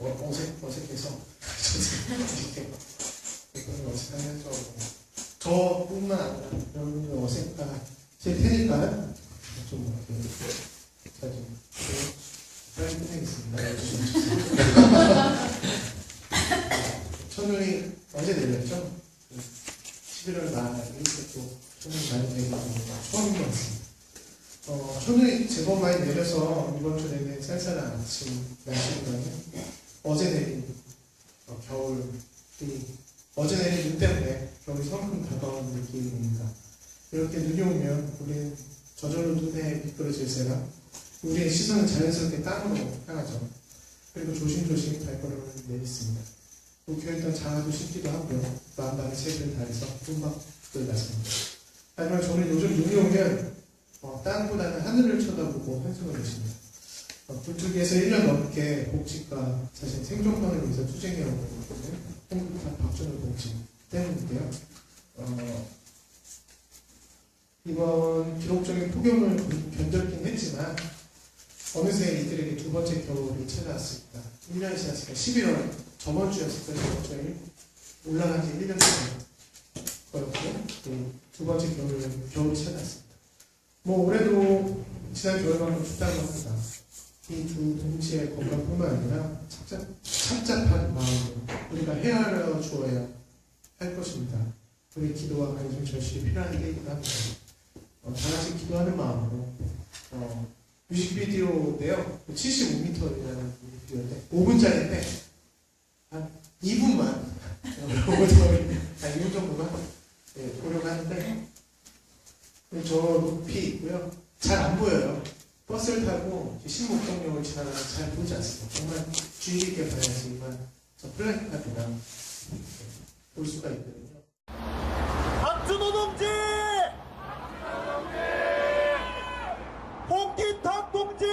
어색해서 이렇게 어색하면서 저뿐만 아니라 여러분이 어색하실 테니까 좀 이렇게 좀 빨리 끝내겠습니다. 첫눈이 어제 내렸죠? 11월 말 이렇게 또 첫눈이 많이 내리고 처음인 것 같습니다. 첫눈이 제법 많이 내려서 이번 주 내내 쌀쌀한 아침 날씨보다는 어제 내린 겨울이 어제 내린 눈 때문에 겨울이 성큼 다가오는 느낌입니다. 이렇게 눈이 오면 우리는 저절로 눈에 미끄러질세라 우리의 시선은 자연스럽게 땅으로 향하죠. 그리고 조심조심 발걸음을 내딛습니다. 목표했던 장화도 신기도 하고요. 마음만의 책을 다해서 꿈박을 났습니다. 하지만 저는 요즘 눈이 오면 땅보다는 하늘을 쳐다보고 한숨을 내쉽니다. 굴뚝에서 1년 넘게 복지과 자신 생존권을 위해서 투쟁해오고 있는 홍국화 박준호 복지 때문인데요. 이번 기록적인 폭염을 견뎠긴 했지만 어느새 이들에게 두 번째 겨울이 찾아왔습니다. 1년이 지났으니까 11월 저번 주였을 거예요. 저희 올라간 지 1년 거였고 두 번째 겨울이 찾아왔습니다. 올해도 지난 겨울만큼 춥다고 합니다. 이 두 동지의 건강뿐만 아니라 착잡한 마음으로 우리가 헤아려 주어야 할 것입니다. 우리의 기도와 관심이 절실히 필요한 때이기도 합니다. 다 같이 기도하는 마음으로 뮤직비디오인데요. 75m이라는 뮤직비디오인데 5분짜리인데 한 2분만 2분 정도만 보려고 하는데 저 높이 있고요. 잘 안 보여요. 버스를 타고 신목동역을 지나가면 잘 보지 않습니다. 정말 주의 깊게 봐야지만 저 플래카드랑 볼 수가 있거든요. 박준호 동지! 홍기탁 동지!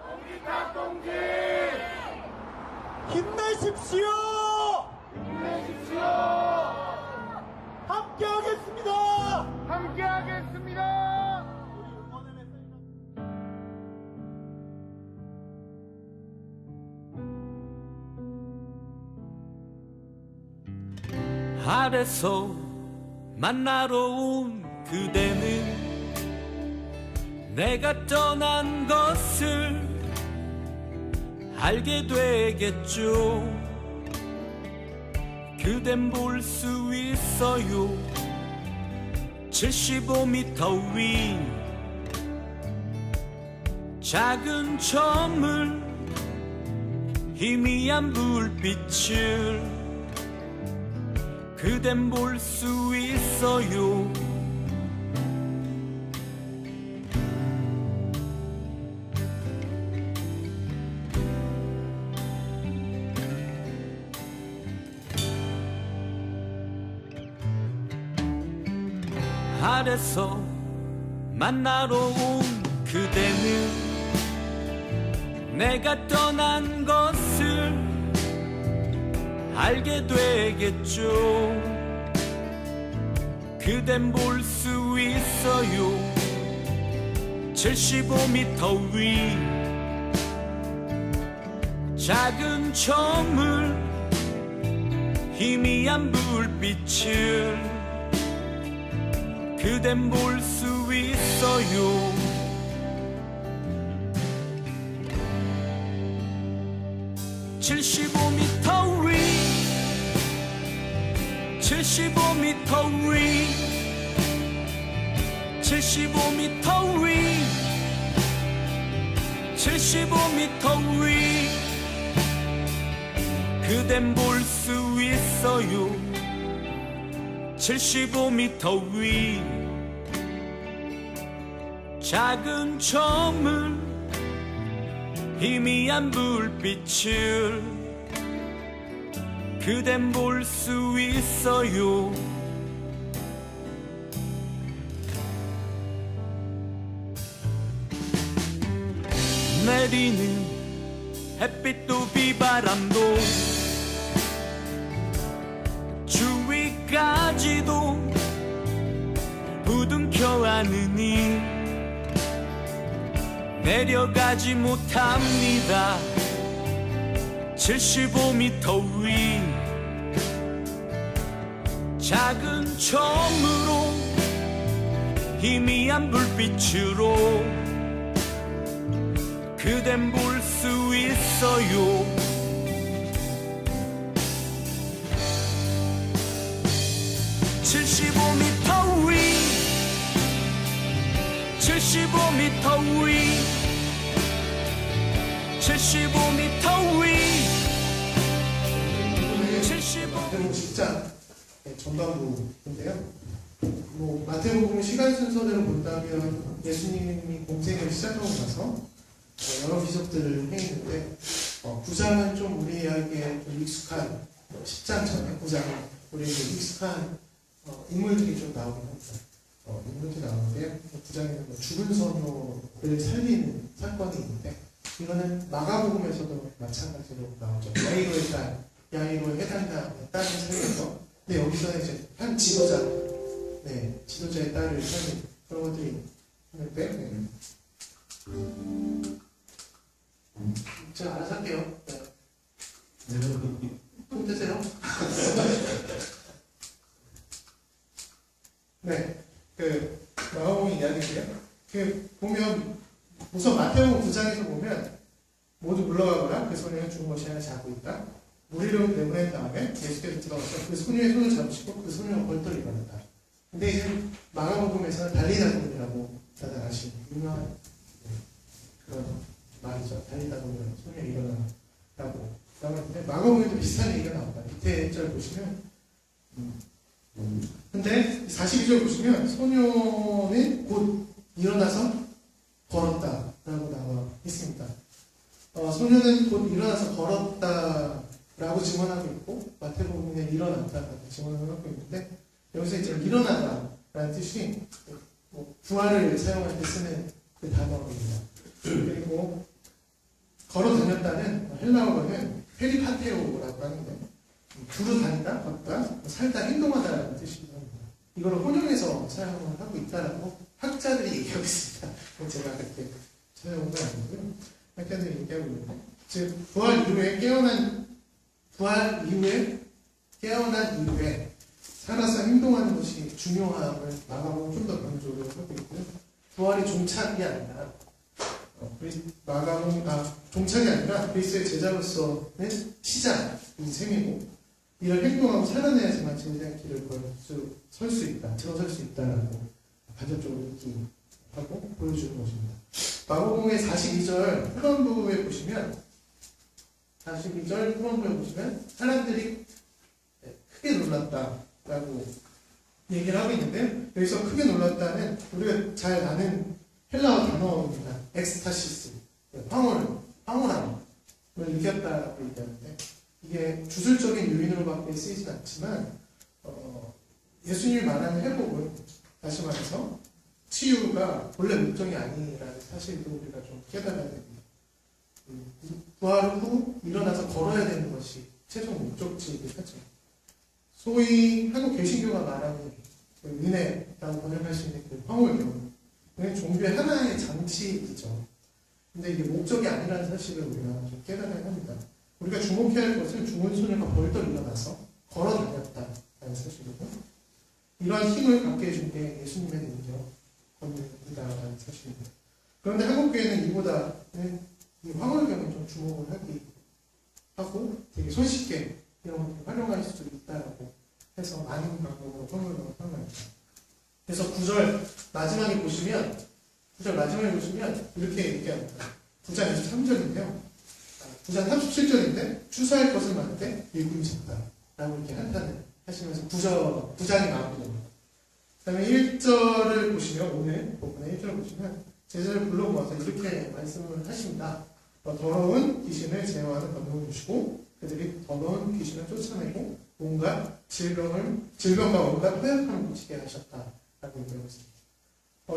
홍기탁 동지! 힘내십시오! 힘내십시오! 함께하겠습니다! 함께하겠습니다! 하늘에서 만나러 온 그대는 내가 떠난 것을 알게 되겠죠. 그댄 볼 수 있어요. 75m 위 작은 점을 희미한 불빛을 그댄 볼 수 있어요. 하늘에서 만나러 온 그대는 내가 떠난 것을 알게 되겠죠. 그댄 볼 수 있어요. 75m 위 작은 점을 희미한 불빛을 그댄 볼 수 있어요. 75m 위 75m 위 75m 위 75m 위 그댄 볼 수 있어요. 75m 위 작은 점을 희미한 불빛을 그댄 볼 수 있어요. 내리는 햇빛도 비바람도 주위까지도 부둥켜 안으니 내려가지 못합니다. 75m 위 작은 처음으로 희미한 불빛으로 그댄 볼 수 있어요. (75m) 위 75m 위 75m 위 마태복음 10장 전반부인데요. 마태복음 시간 순서대로 본다면 예수님이 공생을 시작하고 나서 여러 기적들을 해있는데 9장은 좀 우리에게 좀 익숙한 10장처럼 9장은 우리에게 익숙한 인물들이 좀 나오긴 합니다. 인물들이 나오는데요. 9장에는 죽은 소녀를 살리는 사건이 있는데 이거는 마가복음에서도 마찬가지로 나오죠. 야이로의 해당자의 딸을 살려서 근데 여기서는 이제 한 지도자 지도자의 딸을 살리는 그런 것들이 있는데 제가 알아서 할게요. 돈 드세요. 마가복음 이야기인데요. 보면 우선 마태복음 9장에서 보면 모두 물러가거라 그 소녀는 죽은 것이 아니라 자고 있다. 무리로 내보낸 다음에 예수께서 들어가서 그 소녀의 손을 잡으시고 그 소녀가 벌떡 일어났다. 근데 이제 마가복음에서는 달리다손이라고 다들 아시는 유명한 그런 말이죠. 달리다손이라고 소녀가 일어나라고 나오는데 마가복음에도 비슷한 얘기가 나옵니다. 밑에 1절 보시면 근데 42절 보시면 소녀는 곧 일어나서 걸었다라고 나와 있습니다. 소녀는 곧 일어나서 걸었다라고 증언하고 있고 마태복음에 일어났다라고 증언을 하고 있는데 여기서 이제 일어나다라는 뜻이 부활을 사용할 때 쓰는 그 단어입니다. 그리고 걸어 다녔다는 헬라어로는 페리파테오라고 하는데 두루 다니다, 걷다, 살다, 행동하다라는 뜻이기도 합니다. 이걸 혼용해서 사용을 하고 있다라고 학자들이 얘기하고 있습니다. 제가 그렇게 찾아온 건 아니고요. 학자들이 얘기하고 있는데 즉 부활 이후에 깨어난 이후에 살아서 행동하는 것이 중요함을 마가복음은 좀 더 강조를 하고 있고요. 부활이 종착이 아니라 종착이 아니라 그리스도의 제자로서는 시작인 셈이고 이를 행동하고 살아내야지만 제자의 길을 설 수 있다, 들어설 수 있다라고 간접적으로 얘기하고 보여주는 것입니다. 마가복음의 42절 후반부에 보시면 사람들이 크게 놀랐다라고 얘기를 하고 있는데 여기서 크게 놀랐다는 우리가 잘 아는 헬라어 단어입니다. 엑스타시스, 황홀함을 느꼈다라고 얘기하는데 이게 주술적인 요인으로밖에 쓰이진 않지만 예수님이 말하는 회복은 다시 말해서 치유가 본래 목적이 아니라는 사실도 우리가 좀 깨달아야 됩니다. 부활 후 일어나서 걸어야 되는 것이 최종 목적지이긴 하죠. 소위 한국 개신교가 말하는 은혜라고 번역할 수 있는 그 황홀경 종교의 하나의 장치이죠. 근데 이게 목적이 아니라는 사실을 우리가 좀 깨달아야 합니다. 우리가 주목해야 할 것은 죽은 소녀가 벌떡 일어나서 걸어 다녔다라는 사실이고 이러한 힘을 갖게 해준 게 예수님의 능력, 권능이다라는 사실입니다. 그런데 한국교회는 이보다는 이 황홀경에 좀 주목을 하고 되게 손쉽게 이런 것들을 활용할 수도 있다라고 해서 많은 방법으로 황홀경을 활용합니다. 그래서 9절 마지막에 보시면 이렇게 얘기합니다. 9장 23절인데요. 9장 37절인데 추수할 것을 많은데 일꾼이 적다라고 이렇게 한탄을 하시면서 9장이 마무리됩니다. 그 다음에 1절을 보시면 오늘 본문의 1절을 보시면 제자를 불러 모아서 이렇게 말씀을 하십니다. 더러운 귀신을 제어하는 권능을 주시고 그들이 더러운 귀신을 쫓아내고 온갖 질병과 온갖 허약함을 고치게 하셨다라고 얘기하고 있습니다.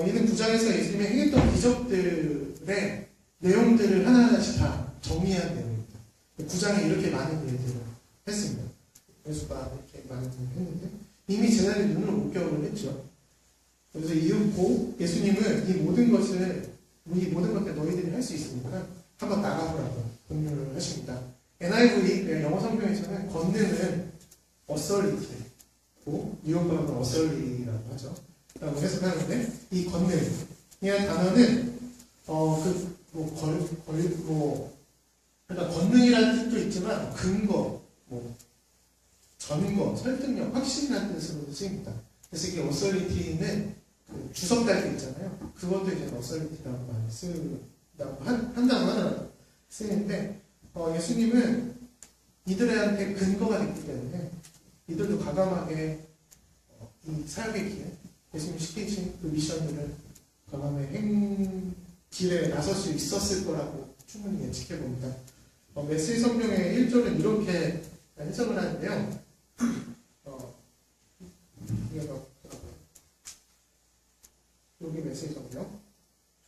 이는 9장에서 예수님이 행했던 기적들의 내용들을 하나하나씩 다 정리한 내용입니다. 9장에 이렇게 많은 일들을 했습니다. 예수가 이렇게 많은 일을 했는데 이미 제자들이 눈으로 목격을 했죠. 그래서 이윽고 예수님은 이 모든 것들 너희들이 할 수 있으니까 한번 나가보라고 권유를 하십니다. NIV, 영어 성경에서는 걷는을 어설리티고 뉴욕어는 어설리라고 하죠. 라고 해석하는데 이 걷는이라는 단어는 그러니까 권능이라는 뜻도 있지만 근거, 전거, 설득력, 확신이라는 뜻으로도 쓰입니다. 그래서 이게 어설리티는 그 주석 달 때 있잖아요. 그것도 이제 어설리티라고 많이 쓴다고 한다고 하더라고요. 쓰는데 예수님은 이들한테 근거가 됐기 때문에 이들도 과감하게 이 사역의 길, 예수님이 시키신 그 미션들을 과감하게 길에 나설 수 있었을 거라고 충분히 예측해 봅니다. 메시지 성경의 1절은 이렇게 해석을 하는데요. 여기 메시지 성경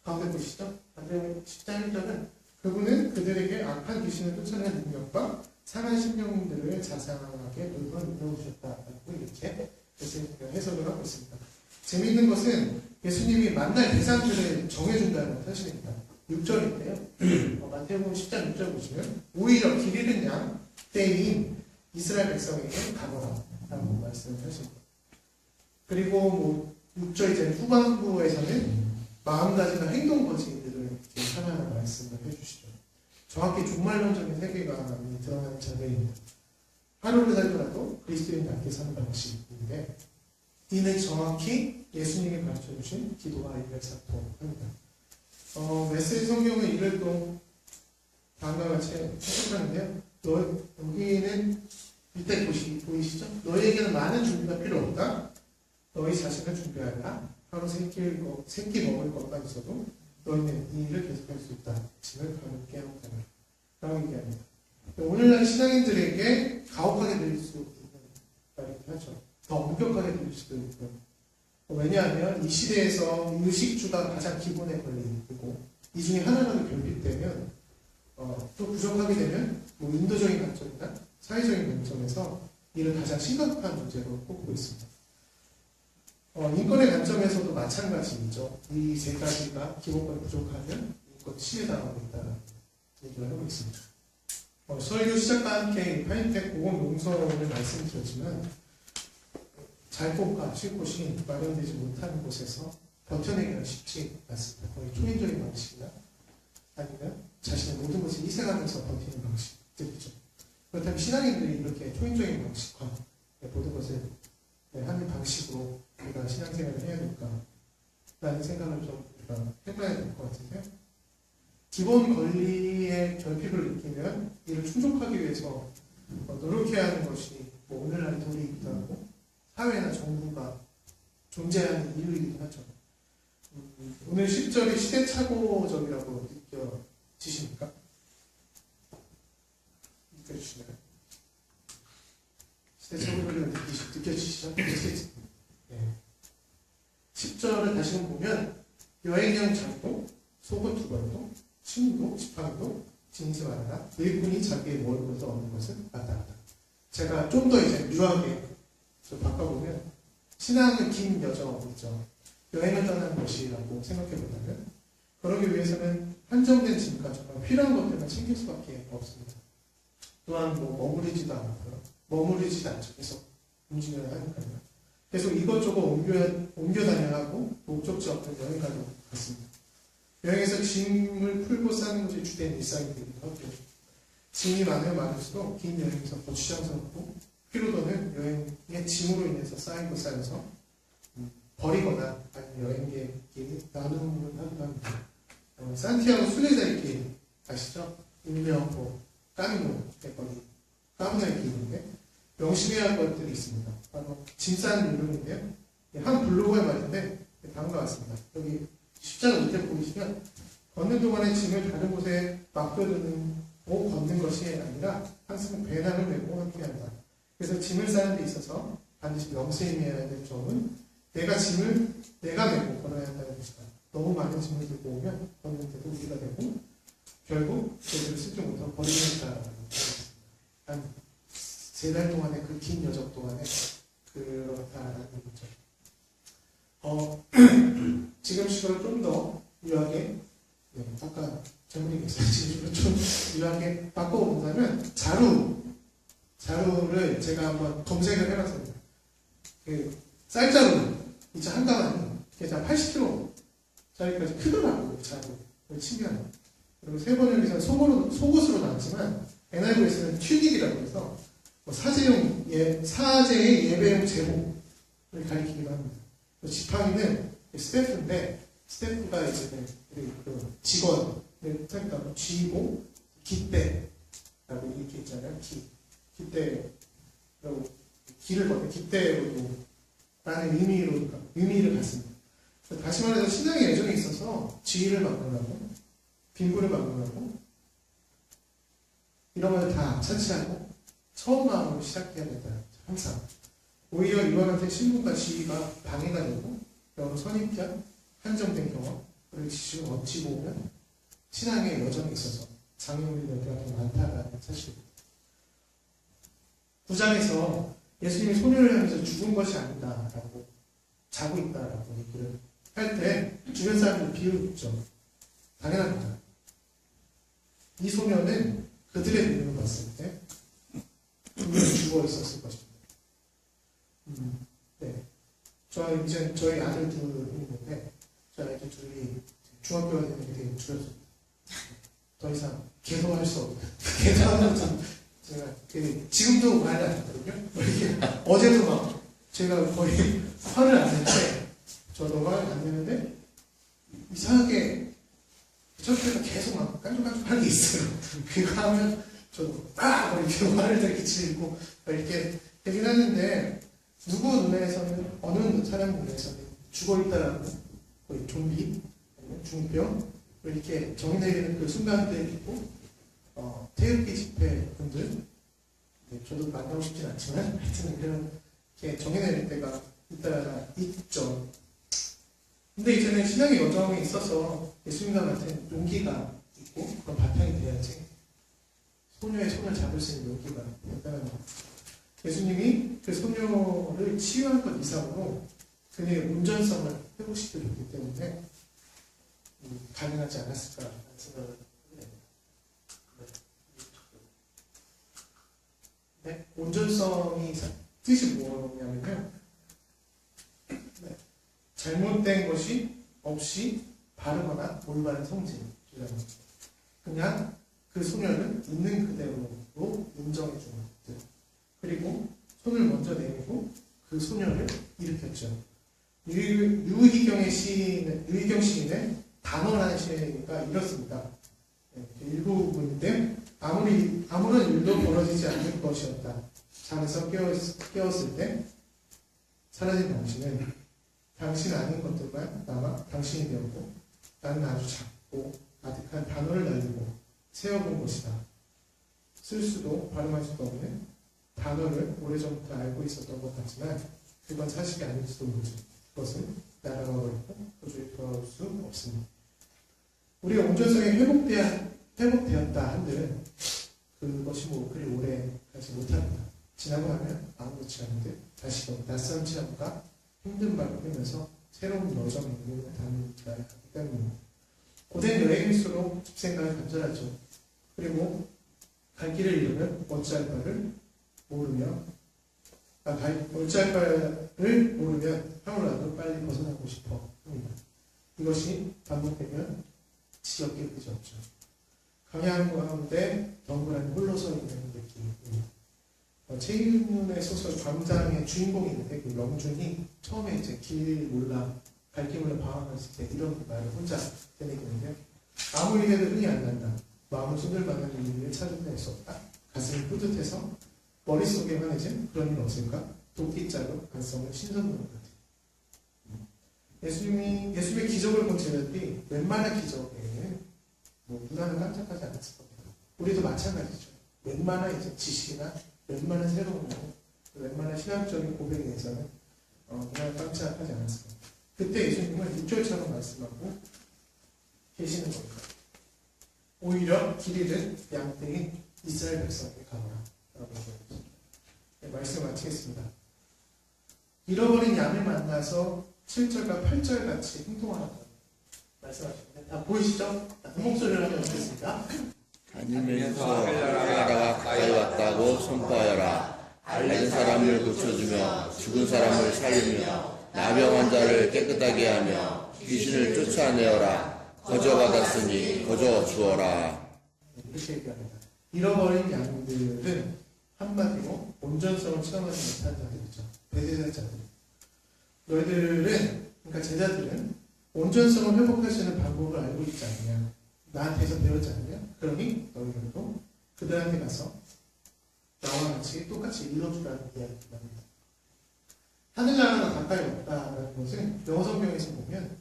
가운데 보시죠. 10장 1절은 그분은 그들에게 악한 귀신을 쫓아내는 능력과 상한 심령들을 자상하게 돌보셨다라고 이렇게 해석을 하고 있습니다. 재미있는 것은 예수님이 만날 대상들을 정해준다는 사실입니다. 6절인데요. 마태복음 10장 6절 보시면 오히려 길 잃은 양 때인 이스라엘 백성에게 가거라 라고 말씀을 하십니다. 그리고 6절 이제 후반부에서는 마음가짐과 행동 거지들을 하나하나 말씀을 해주시죠. 정확히 종말론적인 세계가 드러나는 장면입니다. 하루를 살더라도 그리스도인답게 사는 방식인데 이는 정확히 예수님이 가르쳐주신 기도와 일맥상통합니다. 메시지 성경은 이를 또 다음과 같이 해석하는데요. 여기는 밑에 보이시죠? 너희에게는 많은 준비가 필요 없다. 너희 자신을 준비하라. 하루 세끼 먹을 것만 있어도 너희는 이 일을 계속할 수 있다. 짐을 가볍게 하고 다녀라. 라고 얘기합니다. 오늘날 신앙인들에게 가혹하게 들릴 수 있는 말이긴 하죠. 더 엄격하게 들릴 수도 있고요. 왜냐하면 이 시대에서 의식주가 가장 기본의 권리이고 이 중에 하나라도 결핍되면 또 부족하게 되면 인도적인 관점이나 사회적인 관점에서 이를 가장 심각한 문제로 꼽고 있습니다. 인권의 관점에서도 마찬가지이죠. 이 세 가지가 기본권이 부족하면 인권 침해당하고 있다는 얘기를 하고 있습니다. 설교 시작과 함께 파인텍 보건농서를 말씀드렸지만 잘 곳과 쉴 곳이 마련되지 못하는 곳에서 버텨내기가 쉽지 않습니다. 거의 초인적인 방식이나 아니면 자신의 모든 것을 희생하면서 버티는 방식들이죠. 그렇다면 신앙인들이 이렇게 초인적인 방식과 모든 것을 하는 방식으로 우리가 신앙생활을 해야 될까 라는 생각을 좀 우리가 해봐야 될 것 같은데요. 기본 권리의 결핍을 느끼면 이를 충족하기 위해서 노력해야 하는 것이 오늘날의 도리이기도 하고 사회나 정부가 존재하는 이유이기도 하죠. 오늘 10절이 시대착오적이라고 느껴지십니까? 느껴지시나요? 시대착오적이라고 느껴지시죠? 네. 10절을 다시 보면 여행형 장도, 속옷 두벌도, 침도, 지팡이도 지니지 말아라. 일꾼이 자기의 먹을 것을 얻는 것을 마다하다. 제가 좀 더 이제 묘하게 바꿔보면 신앙은 긴 여정이죠. 여행을 떠나는 것이라고 생각해본다면 그러기 위해서는 한정된 짐과 정말 필요한 것들만 챙길 수밖에 없습니다. 또한 머무르지도 않고요. 머무르지도 않죠. 계속 움직여야 하니까요. 계속 이것저것 옮겨 다녀야 하고 목적지 없는 여행가도 같습니다. 여행에서 짐을 풀고 싸는 것이 주된 일상이 되기도 하고 짐이 많으면 많을수록 긴 여행에서 거추장스럽고 피로도는 여행의 짐으로 인해서 쌓이고 쌓여서 버리거나 아니면 여행객끼리 나눔을 하기도 합니다. 산티아고 순례자의 길 아시죠? 인명, 까미노의 거리, 까미노의 길인데 명심해야 할 것들이 있습니다. 바로 짐 싸는 요령인데요. 한 블로거의 말인데 다음과 같습니다. 여기 십자가 밑에 보이시면 걷는 동안에 짐을 다른 곳에 맡겨두는 걷는 것이 아니라 항상 배낭을 메고 함께한다. 그래서 짐을 싸는 데 있어서 반드시 명심해야 될 점은 내가 짐을 내가 메고 걸어야 한다는 것이다. 너무 많은 짐을 들고 오면 걷는데도 우리가 되고 결국 제대로 쓰지 못하고 버리겠다라는 것입니다. 한 3달 동안의 그 긴 여정 동안에 그렇다라는 거죠. 지금 식으로 좀 더 유하게 네, 아까 전문이 계시는 좀 유하게 바꿔본다면 자루를 제가 한번 검색을 해봤습니다. 그 쌀자루 이제 한 가방이 그냥 80kg짜리까지 크더라고요. 자루 치면. 그리고 세 번을 위해서 속옷으로 나왔지만 NIV에서는 튜닉이라고 해서 뭐 사제의 예배용 제목을 가리키기도 합니다. 지팡이는 스태프인데 스태프가 이제 그 직원을 뜻하기도 쥐고 깃대라고 이렇게 있잖아요. 깃대라고 길을 걷는 깃대로도 라는 의미를 갖습니다. 다시 말해서 신앙의 애정이 있어서 지위를 막론하고 빈부를 막론하고 이런 것을 다 차치하고 처음 마음으로 시작해야 된다. 항상 오히려 이와 같은 신분과 지위가 방해가 되고 여러 선입견, 한정된 경험 그리고 지금 어찌 보면 신앙의 여정에 있어서 장애물이 여기가 더 많다라는 사실입니다. 9장에서 예수님이 소녀를 향해서 죽은 것이 아니다라고 자고 있다라고 얘기를 할 때 주변 사람들 비유를 묻죠. 당연합니다. 이 소녀는 그들의 눈으로 봤을 때 분명히 죽어 있었을 것입니다. 네. 이제 저희 아들 둘이 있는데 저희 아들 둘이 중학교 가야 되는 게 되게 줄였습니다. 더 이상 계속할 수 없어요. 계속하면 좀 제가 지금도 말이 안 나거든요. 이렇게 어제도 막 제가 거의 화를 안 냈는데 저도 화를 안 내는데 이상하게 저쪽에서 계속 막 깐죽깐죽하는 게 있어요. 그거 하면 저도 이렇게 화를 되게 치고 이렇게 되긴 하는데 누구 눈에서는 어느 사람 눈에서는 죽어있다라는 거의 좀비 아니면 중병 이렇게 정의 내리는 그 순간들이 있고 태극기 집회 분들 저도 만나고 싶진 않지만 하여튼 이렇게 정의 내릴 때가 있죠. 근데 이제는 신앙의 여정에 있어서 예수님과 같은 용기가 있고 그런 바탕이 돼야지 소녀의 손을 잡을 수 있는 용기가 있다는 것. 예수님이 그 소녀를 치유한 것 이상으로 그의 온전성을 회복시켜줬기 때문에 가능하지 않았을까라는 생각을 합니다. 네? 온전성이 뜻이 뭐냐면요. 네. 잘못된 것이 없이 바르거나 올바른 성질이라는 거죠. 그냥 그 소녀는 있는 그대로 인정해 주는 것들. 그리고 손을 먼저 내밀고 그 소녀를 일으켰죠. 유희경 시인의 단언한 시가 이렇습니다. 네, 일부분인데 아무런 일도 벌어지지 않을 것이었다. 잠에서 깨었을 때 사라진 당신은 당신 아닌 것들만 남아 당신이 되었고 나는 아주 작고 아득한 단어를 날리고 세워본 것이다. 쓸 수도 발음할 수도 없는 단어를 오래전부터 알고 있었던 것 같지만 그건 사실이 아닐지도 모르죠. 그것은 날아가 버리고 도저히 돌아올 수 없습니다. 우리가 온전성이 회복되었다 한들 그것이 그리 오래 가지 못합니다. 지나고 나면 아무렇지 않은데 다시 또 낯선 체험과 힘든 발을 빼면서 새로운 여정의 의미를 담아야 하기 때문입니다. 고된 여행일수록 집생각이 간절하죠. 그리고 갈 길을 잃으면 어찌할 바를 모르면 하루라도 빨리 벗어나고 싶어 합니다. 이것이 반복되면 지겹게 그지없죠. 강야한 가운데 덩그러니 홀로 서 있는 느낌입니다. 최인문의 소설 광장의 주인공이 있는데 그 명준이 처음에 이제 길 몰라 갈 길 몰라 방황했을 때 이런 말을 혼자 되뇌기는데요. 아무리 해도 흥이 안 난다. 마음을 쏟을만한 의미를 찾아낼 수 없다. 가슴이 뿌듯해서 머릿속에 환해진 그런 일 없을까? 도끼자루 안성을 신선한 것 같아요. 예수님의 기적을 본 제자들이 웬만한 기적에는 눈하는 깜짝하지 않았을 겁니다. 우리도 마찬가지죠. 웬만한 이제 지식이나 웬만한 새로운 거, 웬만한 신학적인 고백에 대해서는 그냥 깜짝하지 않았을 겁니다. 그때 예수님은 6절처럼 말씀하고 계시는 겁니다. 오히려 길 잃은 양떼인 이스라엘 백성에게 가거라 라고 얘기합니다. 네, 말씀 마치겠습니다. 잃어버린 양을 만나서 7절과 8절 같이 행동하라고 말씀하시는데 다 보이시죠? 자, 그 목소리를 한번 듣겠습니다. 다니면서 나라가 가까이 왔다고 선포하여라. 앓는 사람을 고쳐주며 죽은 사람을 살리며 나병 자를 깨끗하게 하며 귀신을 쫓아내어라. 거저 받았으니 거저 주어라. 이렇게 얘기합니다. 잃어버린 양들은 한마디로 온전성을 체험하지 못한 자들이죠. 배제자들. 너희들은, 그러니까 제자들은 온전성을 회복할 수 있는 방법을 알고 있지 않느냐. 나한테서 배웠지 않느냐. 그러니 너희들도 그들한테 가서 나와 같이 똑같이 이뤄주라는 이야기를 합니다. 하늘나라가 가까이 왔다라는 것은 영어 성경에서 보면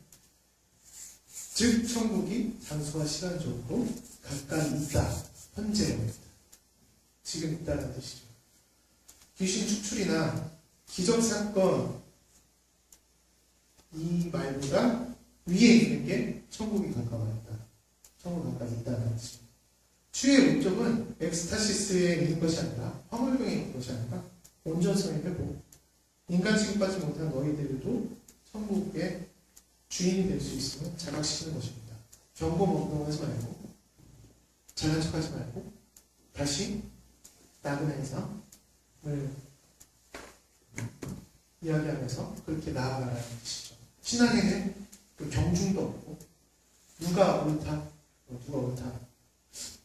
즉 천국이 장소와 시간적으로 가까이 있다. 현재입니다. 지금 있다는 뜻이죠. 귀신 축출이나 기적사건 이 말보다 위에 있는 게 천국이 가까워있다. 천국 가까이 있다는 뜻입니다. 치유의 목적은 엑스타시스에 있는 것이 아니라 화물병에 있는 것이 아니라 온전성의 회복. 인간 취급받지 못한 너희들도 천국의 주인이 될 수 있음을 자각시키는 것입니다. 경고 먹동하지 말고 잘난 척하지 말고 다시 나그네 삶을 이야기하면서 그렇게 나아가라는 뜻이죠. 신앙에는 그 경중도 없고 누가 옳다, 누가 옳다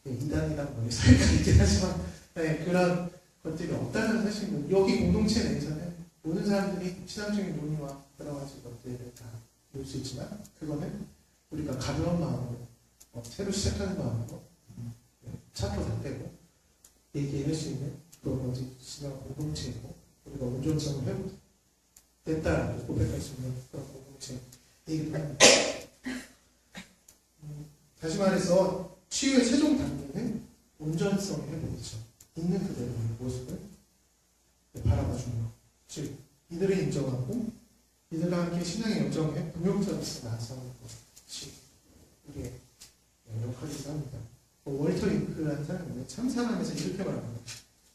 이단이란 뭐 사이가 있긴 하지만 그런 것들이 없다는 사실은 여기 공동체 내에서는 모든 사람들이 신앙적인 논의와 여러 가지 것들을 다 볼 수 있지만 그거는 우리가 가벼운 마음으로 새로 시작하는 마음으로 차도 다 떼고 얘기할 수 있는 그런 것이 신앙 공동체이고 우리가 온전성을 회복됐다라고 고백할 수 있는 그런 공동체이기도 합니다. 다시 말해서 치유의 최종 단계는 온전성의 회복이죠. 있는 그대로의 모습을 바라봐주는 것. 즉 이들을 인정하고 이들과 함께 신앙의 여정에 동역자로서 나서는 것이 우리의 역할이기도 합니다. 월터 링크라는 사람인데 참 사람에서 이렇게 말합니다.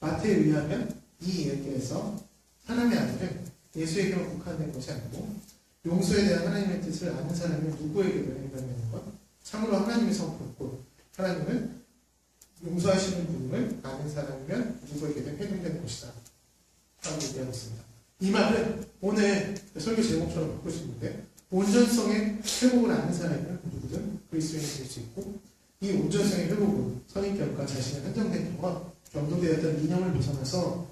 마태에 의하면 이 이야기에서 사람의 아들은 예수에게만 국한된 것이 아니고 용서에 대한 하나님의 뜻을 아는 사람이 누구에게도 행동하는 것, 참으로 하나님의 성품고 하나님을 용서하시는 분을 아는 사람이면 누구에게도 해당되는 것이다 라고 얘기하고 있습니다. 이 말은 오늘 설교 제목처럼 바꿀 수 있는데 온전성의 회복을 아는 사람이면 누구든 그리스도인이 될 수 있고 이 온전성의 회복은 선인격과 자신의 한정된 경험, 경도되었던 이념을 벗어나서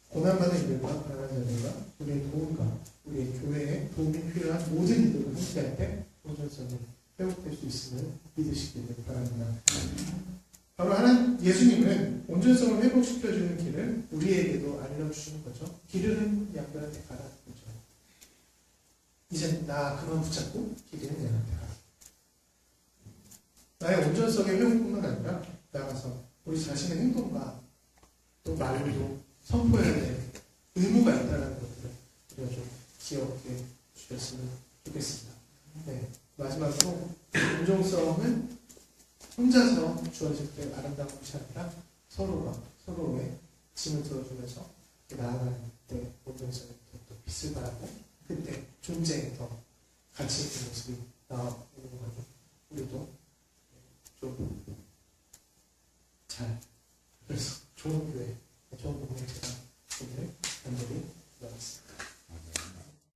고난받는 이들과 가난한 자들과 우리의 도움과 우리의 교회에 도움이 필요한 모든 이들과 함께할 때 온전성이 회복될 수 있음을 믿으시기를 바랍니다. 바로 예수님은 온전성을 회복시켜주는 길을 우리에게도 알려주시는 거죠. 길은 양들한테 가라는 거죠. 이제 나 그만 붙잡고 길은 양한테 가라. 나의 온전성의 회복뿐만 아니라 나가서 우리 자신의 행동과 또 말로 선포해야 될 의무가 있다는 것들을 우리가 좀 기억해 주셨으면 좋겠습니다. 네, 마지막으로 온전성은 혼자서 주어질 때 아름다운 것이 아니라 서로의 짐을 들어주면서 나아가는 때 온전성이 더 빛을 발하고 그때 존재에 더 가치 있는 모습이 나오는 거죠. 우리도